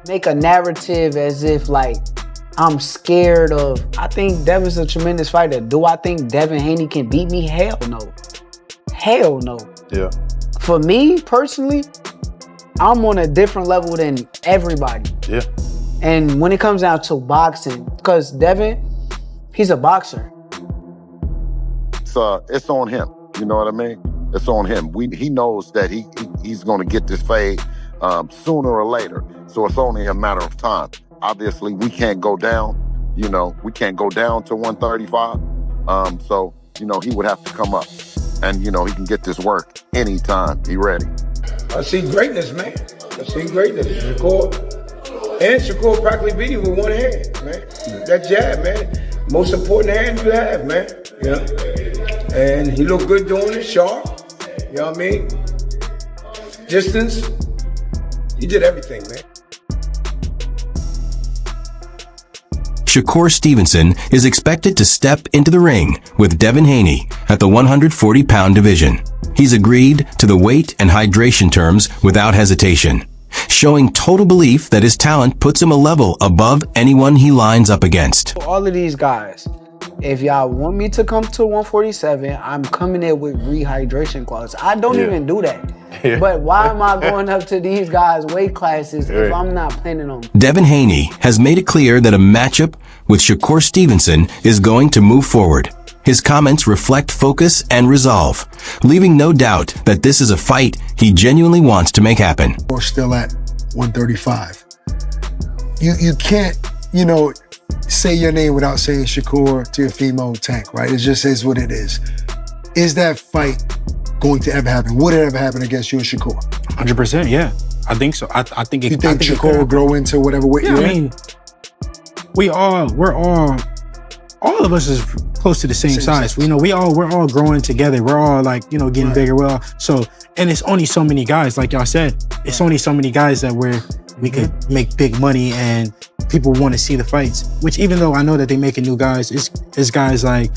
make a narrative as if like I'm scared of. I think Devin's a tremendous fighter. Do I think Devin Haney can beat me? Hell no. Hell no. Yeah. For me personally, I'm on a different level than everybody. Yeah. And when it comes down to boxing, because Devin, he's a boxer. It's on him. You know what I mean? It's on him. He knows that he's going to get this fade sooner or later. So it's only a matter of time. Obviously, we can't go down. You know, we can't go down to 135. So, you know, he would have to come up. And, you know, he can get this work anytime. He ready. I see greatness, man. I see greatness. Shakur practically beat him with one hand, man. That jab, man. Most important hand you have, man. You know? And he looked good doing it, sharp. You know what I mean? Distance. He did everything, man. Shakur Stevenson is expected to step into the ring with Devin Haney at the 140-pound division. He's agreed to the weight and hydration terms without hesitation, showing total belief that his talent puts him a level above anyone he lines up against. All of these guys, if y'all want me to come to 147, I'm coming in with rehydration clause. I don't even do that. Yeah. But why am I going up to these guys' weight classes if I'm not planning on? Devin Haney has made it clear that a matchup with Shakur Stevenson is going to move forward. His comments reflect focus and resolve, leaving no doubt that this is a fight he genuinely wants to make happen. We're still at 135. You can't, you know, say your name without saying Shakur to your female tank, right? It just is what it is. Is that fight going to ever happen? Would it ever happen against you and Shakur? 100%, yeah. I think so. I think it. You think Shakur will grow into whatever weight you're in? I mean, all of us is close to the same size. You know, we're all growing together. We're all like, you know, getting bigger. Well, so, and it's only so many guys, like y'all said, it's only so many guys that we could make big money and people want to see the fights. Which even though I know that they making new guys, it's guys like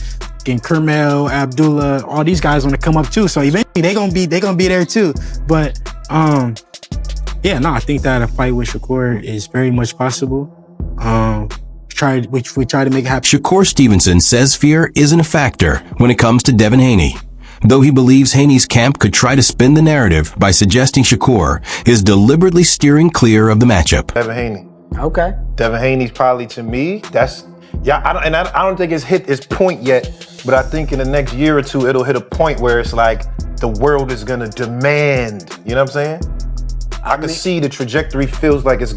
Kermel, Abdullah, all these guys want to come up too. So eventually they gonna be there too. But yeah, no, I think that a fight with Shakur is very much possible. We try to make it happen. Shakur Stevenson says fear isn't a factor when it comes to Devin Haney, though he believes Haney's camp could try to spin the narrative by suggesting Shakur is deliberately steering clear of the matchup. Devin Haney. Okay. Devin Haney's probably, to me, I don't think it's hit its point yet, but I think in the next year or two, it'll hit a point where it's like the world is gonna demand, you know what I'm saying? I can see the trajectory feels like it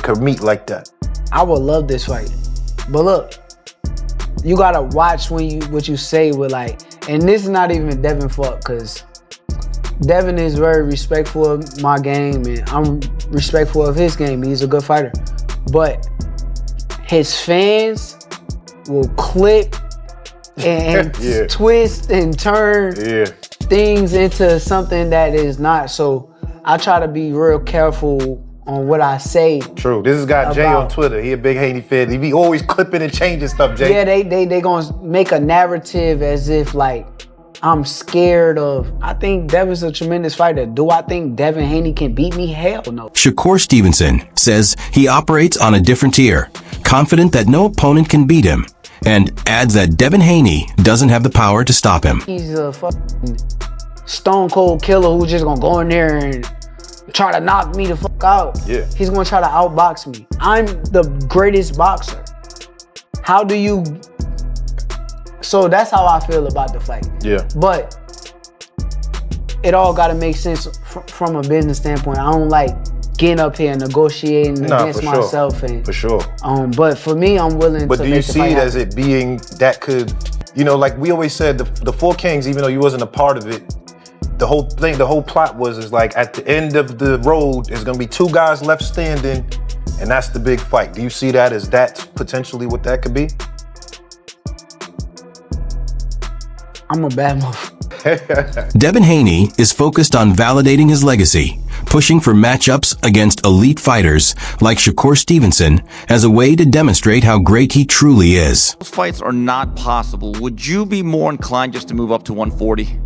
could meet like that. I would love this fight. But look, you gotta watch what you say with like, and this is not even Devin fault, because Devin is very respectful of my game and I'm respectful of his game. He's a good fighter. But his fans will clip and twist and turn things into something that is not. So I try to be real careful on what I say. True. This has got Jay on Twitter. He a big Haney fan. He be always clipping and changing stuff, Jay. Yeah, they gonna make a narrative as if like I'm scared of. I think Devin's a tremendous fighter. Do I think Devin Haney can beat me? Hell no. Shakur Stevenson says he operates on a different tier, confident that no opponent can beat him, and adds that Devin Haney doesn't have the power to stop him. He's a fucking stone cold killer who's just gonna go in there and try to knock me the fuck out. Yeah. He's gonna try to outbox me. I'm the greatest boxer. How do you... So that's how I feel about the fight. Yeah. But it all gotta make sense from a business standpoint. I don't like getting up here and negotiating against myself. And, for sure. But for me, I'm willing to make the fight. But do you see it as it being that could, you know, like we always said, the Four Kings, even though you wasn't a part of it, the whole plot was like at the end of the road, there's gonna be two guys left standing, and that's the big fight. Do you see that as that potentially what that could be? I'm a bad motherfucker. Devin Haney is focused on validating his legacy, pushing for matchups against elite fighters like Shakur Stevenson as a way to demonstrate how great he truly is. Those fights are not possible. Would you be more inclined just to move up to 140?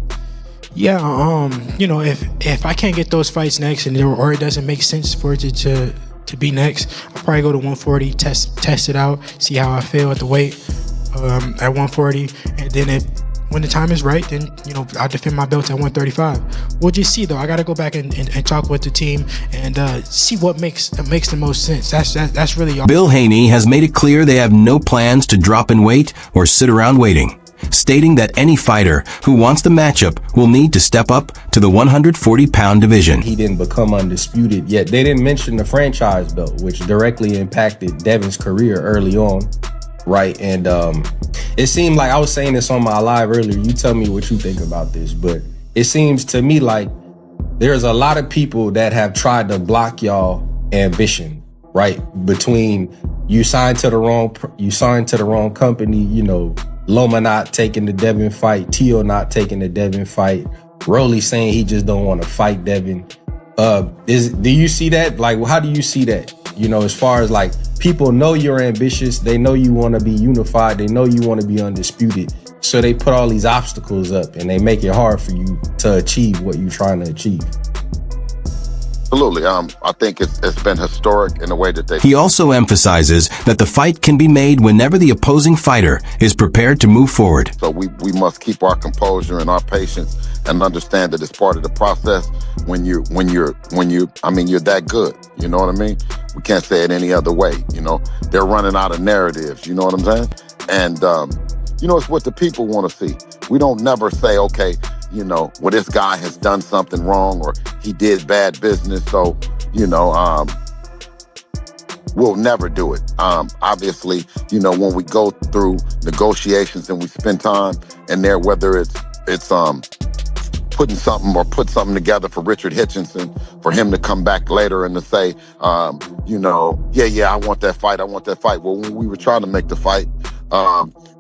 Yeah, you know, if I can't get those fights next or it doesn't make sense for it to to be next. I'll probably go to 140, test it out, see how I feel at the weight at 140, and then when the time is right, then I'll defend my belt at 135. We'll just see though. I got to go back and talk with the team and see what makes the most sense. That's really all. Bill Haney has made it clear they have no plans to drop in weight or sit around waiting, stating that any fighter who wants the matchup will need to step up to the 140-pound division. He didn't become undisputed yet. They didn't mention the franchise belt, which directly impacted Devin's career early on, right? And it seemed like, I was saying this on my live earlier, you tell me what you think about this, but it seems to me like there's a lot of people that have tried to block y'all ambition, right? Between you signed to the wrong company, Loma not taking the Devin fight, Tio not taking the Devin fight, Rolly saying he just don't want to fight Devin. Do you see that? Like, how do you see that? As far as like, people know you're ambitious, they know you want to be unified, they know you want to be undisputed. So they put all these obstacles up and they make it hard for you to achieve what you're trying to achieve. Absolutely. I think it's been historic in the way that they... He also emphasizes that the fight can be made whenever the opposing fighter is prepared to move forward. So we must keep our composure and our patience and understand that it's part of the process when you're that good. You know what I mean? We can't say it any other way. They're running out of narratives. You know what I'm saying? And, it's what the people want to see. We don't never say, okay, this guy has done something wrong or he did bad business. So, we'll never do it. Obviously, when we go through negotiations and we spend time in there, whether it's put something together for Richard Hitchinson, for him to come back later and to say, I want that fight. Well, when we were trying to make the fight,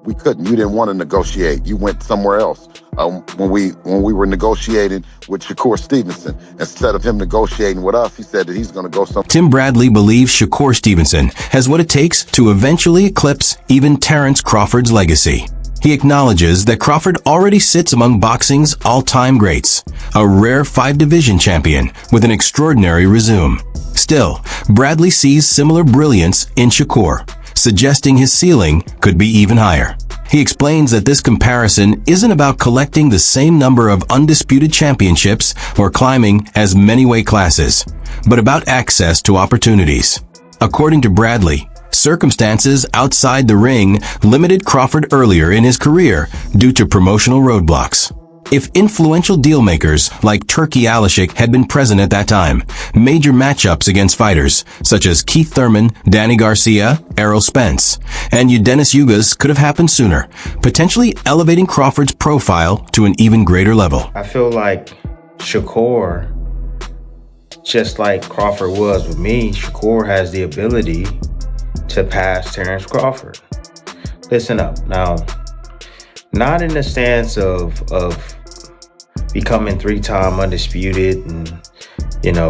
we couldn't. You didn't want to negotiate. You went somewhere else. When we were negotiating with Shakur Stevenson, instead of him negotiating with us, he said that he's going to go somewhere. Tim Bradley believes Shakur Stevenson has what it takes to eventually eclipse even Terrence Crawford's legacy. He acknowledges that Crawford already sits among boxing's all-time greats, a rare 5-division champion with an extraordinary resume. Still, Bradley sees similar brilliance in Shakur, suggesting his ceiling could be even higher. He explains that this comparison isn't about collecting the same number of undisputed championships or climbing as many weight classes, but about access to opportunities. According to Bradley, circumstances outside the ring limited Crawford earlier in his career due to promotional roadblocks. If influential dealmakers like Turkey Alashik had been present at that time, major matchups against fighters such as Keith Thurman, Danny Garcia, Errol Spence, and Eudenis Ugas could have happened sooner, potentially elevating Crawford's profile to an even greater level. I feel like Shakur, just like Crawford was with me, Shakur has the ability to pass Terrence Crawford. Listen up. Now, not in the stance of becoming 3-time undisputed and,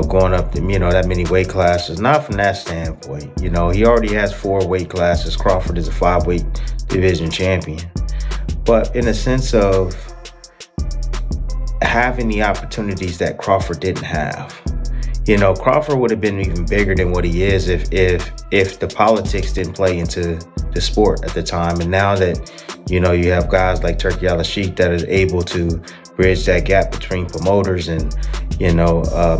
going up to, that many weight classes. Not from that standpoint. He already has 4 weight classes. Crawford is a 5-weight division champion. But in the sense of having the opportunities that Crawford didn't have. Crawford would have been even bigger than what he is if the politics didn't play into the sport at the time. And now that, you have guys like Turkey Alashik that are able to bridge that gap between promoters and,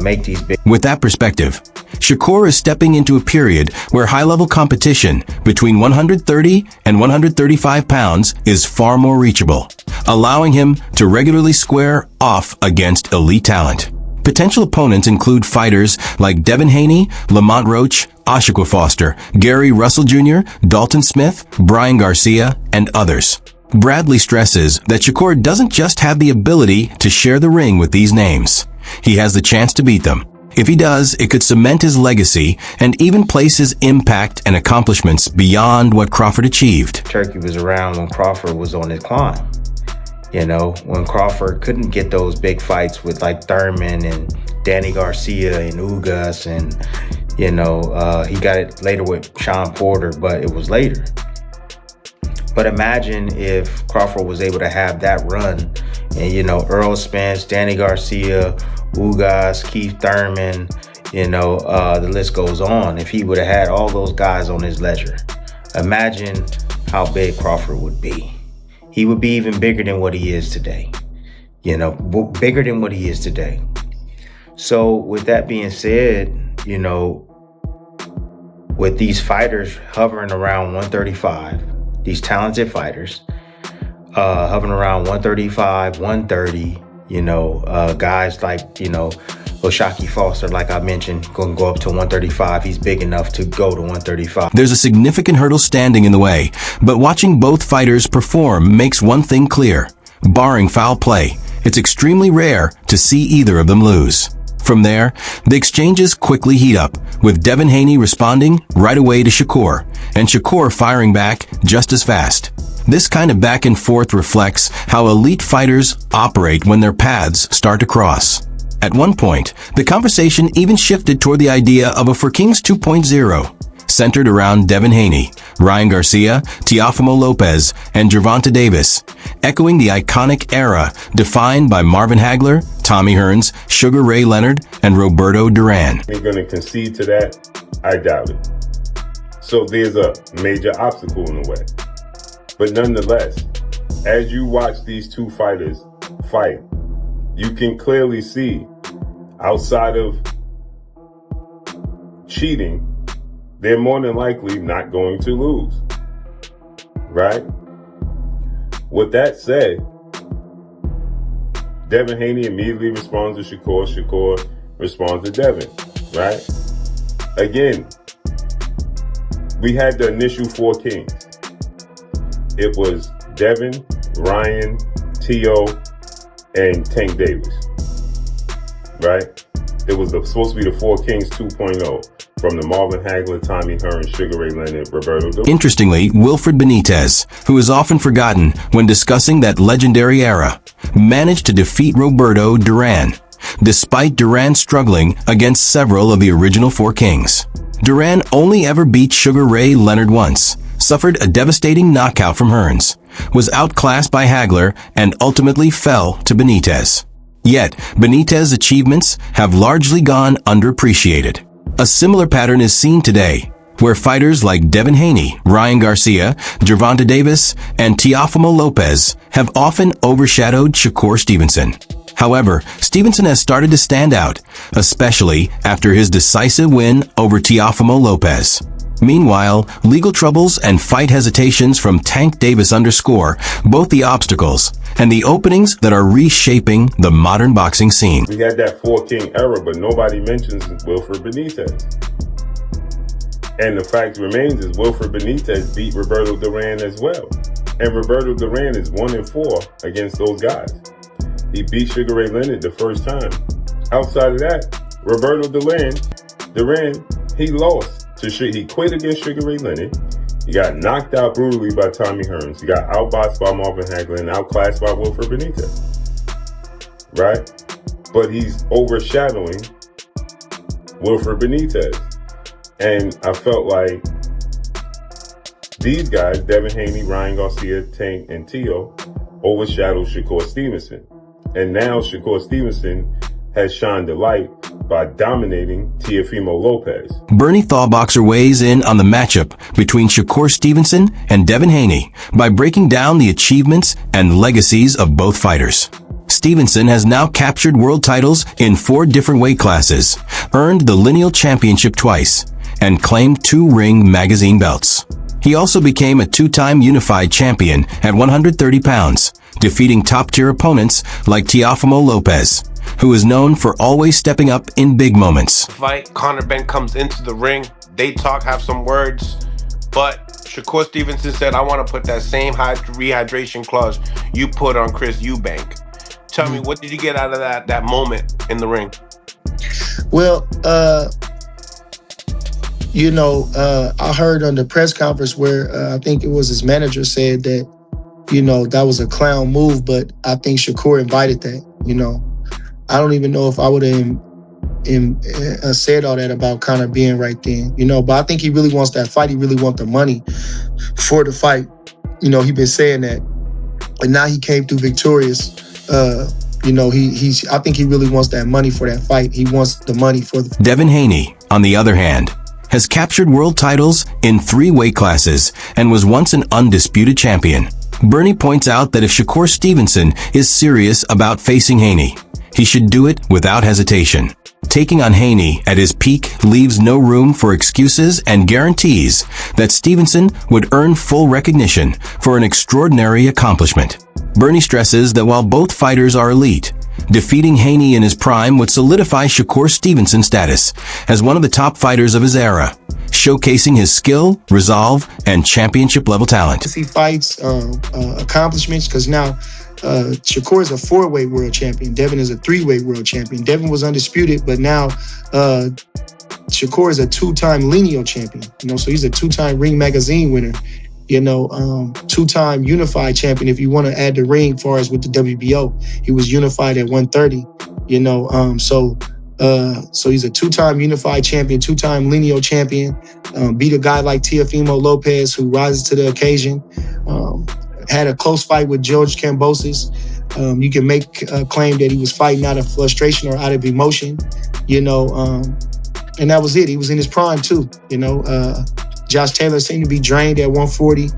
make these big... With that perspective, Shakur is stepping into a period where high-level competition between 130 and 135 pounds is far more reachable, allowing him to regularly square off against elite talent. Potential opponents include fighters like Devin Haney, Lamont Roach, Oshawa Foster, Gary Russell Jr., Dalton Smith, Brian Garcia, and others. Bradley stresses that Shakur doesn't just have the ability to share the ring with these names. He has the chance to beat them. If he does, it could cement his legacy and even place his impact and accomplishments beyond what Crawford achieved. Turkey was around when Crawford was on his climb. When Crawford couldn't get those big fights with like Thurman and Danny Garcia and Ugas and, he got it later with Sean Porter, but it was later. But imagine if Crawford was able to have that run And, Earl Spence, Danny Garcia, Ugas, Keith Thurman, the list goes on. If he would have had all those guys on his ledger, imagine how big Crawford would be. He would be even bigger than what he is today. Bigger than what he is today. So with that being said, with these fighters hovering around 135, these talented fighters, hovering around 135, 130, guys like, Oshaki Foster, like I mentioned, going to go up to 135. He's big enough to go to 135. There's a significant hurdle standing in the way, but watching both fighters perform makes one thing clear. Barring foul play, it's extremely rare to see either of them lose. From there, the exchanges quickly heat up, with Devin Haney responding right away to Shakur, and Shakur firing back just as fast. This kind of back and forth reflects how elite fighters operate when their paths start to cross. At one point, the conversation even shifted toward the idea of a For Kings 2.0, centered around Devin Haney, Ryan Garcia, Teofimo Lopez, and Gervonta Davis, echoing the iconic era defined by Marvin Hagler, Tommy Hearns, Sugar Ray Leonard, and Roberto Duran. You're going to concede to that? I doubt it. So there's a major obstacle in the way. But nonetheless, as you watch these two fighters fight, you can clearly see, outside of cheating, they're more than likely not going to lose, right? With that said, Devin Haney immediately responds to Shakur. Shakur responds to Devin, right? Again, we had the initial 4 kings. It was Devin, Ryan, T.O., and Tank Davis, right? It was supposed to be the 4 Kings 2.0 from the Marvin Hagler, Tommy Hearns, Sugar Ray Leonard, Roberto Duran. Interestingly, Wilfred Benitez, who is often forgotten when discussing that legendary era, managed to defeat Roberto Duran, despite Duran struggling against several of the original 4 Kings. Duran only ever beat Sugar Ray Leonard once, suffered a devastating knockout from Hearns, was outclassed by Hagler, and ultimately fell to Benitez. Yet, Benitez's achievements have largely gone underappreciated. A similar pattern is seen today, where fighters like Devin Haney, Ryan Garcia, Gervonta Davis, and Teofimo Lopez have often overshadowed Shakur Stevenson. However, Stevenson has started to stand out, especially after his decisive win over Teofimo Lopez. Meanwhile, legal troubles and fight hesitations from Tank Davis underscore both the obstacles and the openings that are reshaping the modern boxing scene. We had that 4 King era, but nobody mentions Wilfred Benitez. And the fact remains is Wilfred Benitez beat Roberto Duran as well. And Roberto Duran is 1-4 against those guys. He beat Sugar Ray Leonard the first time. Outside of that, Roberto Duran, he lost. He quit against Sugar Ray Leonard. He got knocked out brutally by Tommy Hearns. He got outboxed by Marvin Hagler and outclassed by Wilfred Benitez. Right? But he's overshadowing Wilfred Benitez. And I felt like these guys, Devin Haney, Ryan Garcia, Tank, and T.O., overshadowed Shakur Stevenson. And now Shakur Stevenson has shined the light by dominating Teofimo Lopez. Bernie Thawboxer weighs in on the matchup between Shakur Stevenson and Devin Haney by breaking down the achievements and legacies of both fighters. Stevenson has now captured world titles in 4 different weight classes, earned the lineal championship twice, and claimed 2 Ring magazine belts. He also became a 2-time unified champion at 130 pounds, defeating top-tier opponents like Teofimo Lopez, who is known for always stepping up in big moments. Fight, Conor Ben comes into the ring, they talk, have some words, but Shakur Stevenson said, I want to put that same rehydration clause you put on Chris Eubank. Tell me, what did you get out of that moment in the ring? Well, I heard on the press conference where I think it was his manager said that, that was a clown move, but I think Shakur invited that, I don't even know if I would have said all that about Conor being right then, but I think he really wants that fight. He really wants the money for the fight. He been saying that. And now he came through victorious, I think he really wants that money for that fight. He wants the money for the. Devin Haney, on the other hand, has captured world titles in 3 weight classes and was once an undisputed champion. Bernie points out that if Shakur Stevenson is serious about facing Haney, he should do it without hesitation. Taking on Haney at his peak leaves no room for excuses and guarantees that Stevenson would earn full recognition for an extraordinary accomplishment. Bernie stresses that while both fighters are elite, defeating Haney in his prime would solidify Shakur Stevenson's status as one of the top fighters of his era, showcasing his skill, resolve, and championship-level talent. See fights, accomplishments, because now Shakur is a 4-weight world champion. Devin is a 3-weight world champion. Devin was undisputed, but now Shakur is a 2-time lineal champion. So he's a 2-time Ring Magazine winner. 2-time unified champion. If you want to add the ring, as far as with the WBO, he was unified at 130. So he's a 2-time unified champion, 2-time lineal champion. Beat a guy like Teofimo Lopez, who rises to the occasion. Had a close fight with George Kambosos. You can make a claim that he was fighting out of frustration or out of emotion, and that was it. He was in his prime too, Josh Taylor seemed to be drained at 140.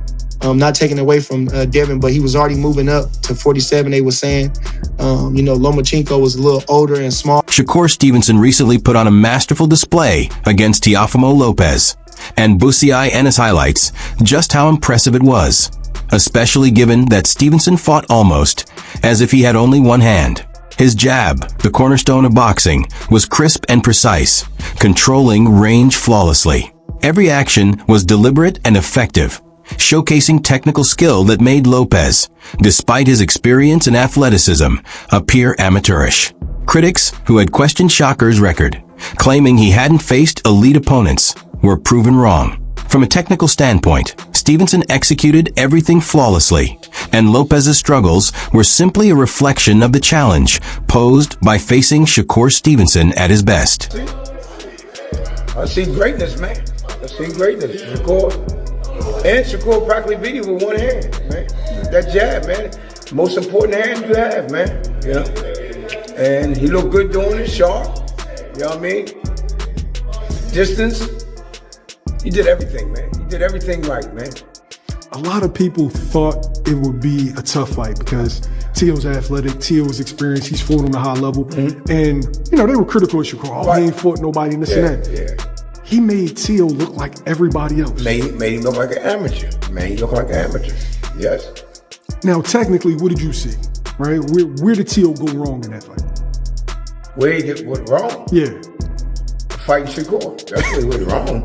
Not taking away from Devin, but he was already moving up to 47, they were saying. Lomachenko was a little older and small. Shakur Stevenson recently put on a masterful display against Teofimo Lopez, and Busiai and his highlights just how impressive it was, especially given that Stevenson fought almost as if he had only one hand. His jab, the cornerstone of boxing, was crisp and precise, controlling range flawlessly. Every action was deliberate and effective, showcasing technical skill that made Lopez, despite his experience and athleticism, appear amateurish. Critics who had questioned Shakur's record, claiming he hadn't faced elite opponents, were proven wrong. From a technical standpoint, Stevenson executed everything flawlessly, and Lopez's struggles were simply a reflection of the challenge posed by facing Shakur Stevenson at his best. I see greatness, man. I see greatness. Shakur practically beat him with one hand, man. That jab, man. Most important hand you have, man. And he looked good doing it, sharp. You know what I mean? Distance. He did everything, man. He did everything right, man. A lot of people thought it would be a tough fight because Teo's athletic, Teo's experienced, he's fought on a high level. Mm-hmm. And, they were critical of Shakur. He ain't fought nobody in this and that. Yeah. He made Teo look like everybody else. Made him look like an amateur. Yes. Now, technically, what did you see? Right? Where did Teo go wrong in that fight? Where he went wrong? Yeah. Fighting Shakur. That's where he went wrong.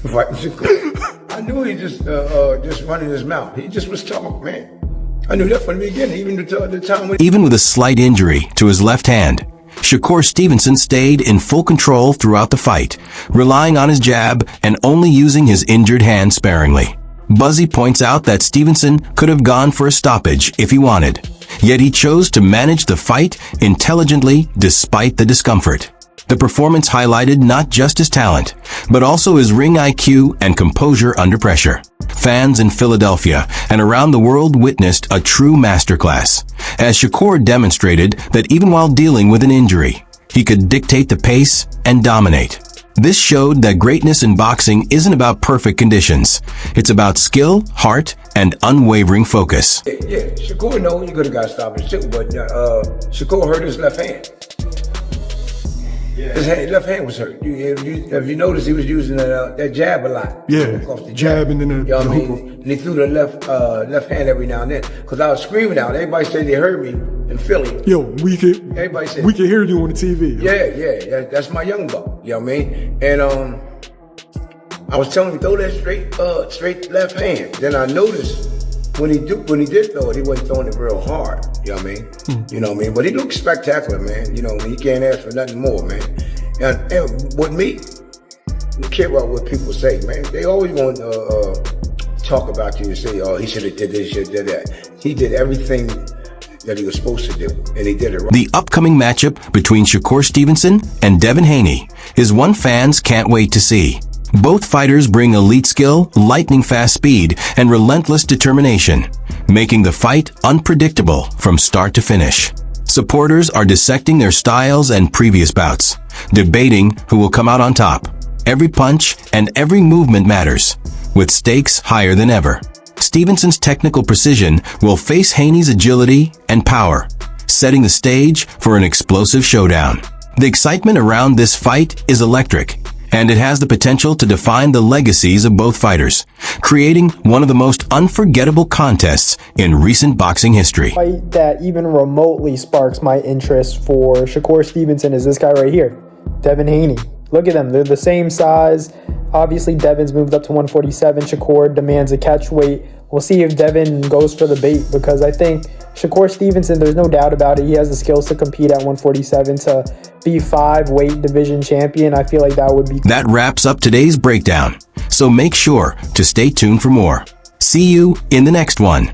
Fighting Shakur. I knew he just running his mouth. He just was talking, man. I knew that from the beginning, even the time when... Even with a slight injury to his left hand, Shakur Stevenson stayed in full control throughout the fight, relying on his jab and only using his injured hand sparingly. Buzzy points out that Stevenson could have gone for a stoppage if he wanted, yet he chose to manage the fight intelligently despite the discomfort. The performance highlighted not just his talent, but also his ring IQ and composure under pressure. Fans in Philadelphia and around the world witnessed a true masterclass, as Shakur demonstrated that even while dealing with an injury, he could dictate the pace and dominate. This showed that greatness in boxing isn't about perfect conditions. It's about skill, heart, and unwavering focus. Yeah, Shakur knows he could have got stopped too, but Shakur hurt his left hand. His left hand was hurt. If you notice, he was using that jab a lot. Yeah, jab and then the hook. And he threw the left hand every now and then. Because I was screaming out. Everybody said they heard me in Philly. Yo, we can hear you on the TV. Yeah, that's my young buck. You know what I mean? And I was telling him, throw that straight left hand. Then I noticed when he did throw it, he wasn't throwing it real hard. You know what I mean? You know what I mean? But he looked spectacular, man. You know, he can't ask for nothing more, man. And with me, I don't care about what people say, man. They always want to talk about you and say, oh, he should have did this, should have did that. He did everything that he was supposed to do, and he did it right. The upcoming matchup between Shakur Stevenson and Devin Haney is one fans can't wait to see. Both fighters bring elite skill, lightning-fast speed, and relentless determination, making the fight unpredictable from start to finish. Supporters are dissecting their styles and previous bouts, debating who will come out on top. Every punch and every movement matters, with stakes higher than ever. Stevenson's technical precision will face Haney's agility and power, setting the stage for an explosive showdown. The excitement around this fight is electric, and it has the potential to define the legacies of both fighters, creating one of the most unforgettable contests in recent boxing history. Fight that even remotely sparks my interest for Shakur Stevenson is this guy right here, Devin Haney. Look at them, they're the same size. Obviously, Devin's moved up to 147. Shakur demands a catch weight. We'll see if Devin goes for the bait, because I think Shakur Stevenson, there's no doubt about it, he has the skills to compete at 147 to be 5-weight division champion. I feel like that would be... That wraps up today's breakdown, so make sure to stay tuned for more. See you in the next one.